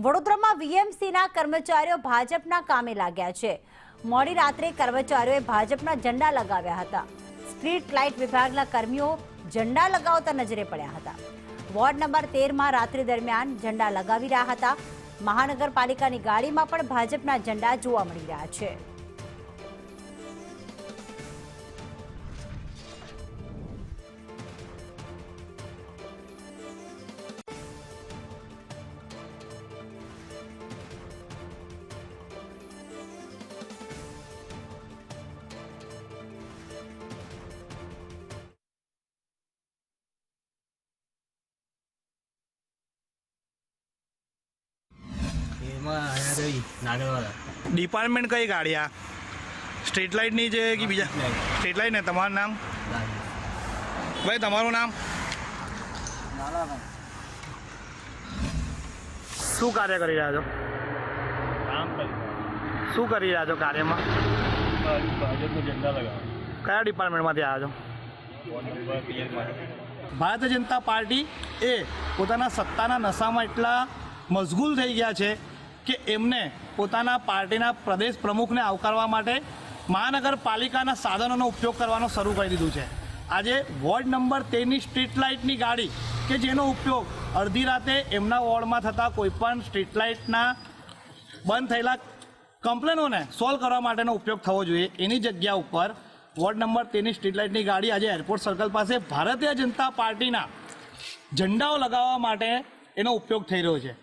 વડોદરામાં વીએમસીના કર્મચારીઓ ભાજપના કામે લાગ્યા છે। મોડી રાત્રે કર્મચારીઓએ ભાજપના ઝંડા લગાવ્યા હતા। સ્ટ્રીટ લાઇટ વિભાગના કર્મીઓ ઝંડા લગાવતા નજરે પડ્યા હતા। વોર્ડ નંબર 13માં રાત્રિ દરમિયાન ઝંડા લગાવી રહ્યા હતા। મહાનગરપાલિકાની ગાડીમાં પણ ભાજપના ઝંડા જોવા મળી રહ્યા છે। ડિપાર્ટમેન્ટ કઈ ગાડી આ સ્ટ્રીટ લાઇટની છે કે બીજા સ્ટ્રીટ લાઇટ ને તમારું નામ ભાઈ તમારું નામ શું કાર્ય કરી રહ્યા છો શું કરી રહ્યા છો કાર્યમાં કયા ડિપાર્ટમેન્ટમાંથી આવ્યા છો ભારતીય જનતા પાર્ટી એ પોતાના સત્તાના નશામાં એટલા મશગુલ થઈ ગયા છે કે એમને પોતાના પાર્ટીના પ્રદેશ પ્રમુખને આવકારવા માટે મહાનગરપાલિકાના સાધનોનો ઉપયોગ કરવાનો શરૂ કરી દીધું છે। આજે વોર્ડ નંબર 13ની સ્ટ્રીટ લાઇટની ગાડી કે જેનો ઉપયોગ અડધી રાતે એમના વોર્ડમાં થતા કોઈપણ સ્ટ્રીટ લાઇટના બંધ થયેલા કમ્પ્લેનોને સોલ્વ કરવા માટેનો ઉપયોગ થવો જોઈએ, એની જગ્યા ઉપર વોર્ડ નંબર 13ની સ્ટ્રીટ લાઇટની ગાડી આજે એરપોર્ટ સર્કલ પાસે ભારતીય જનતા પાર્ટીના ઝંડાઓ લગાવવા માટે એનો ઉપયોગ થઈ રહ્યો છે।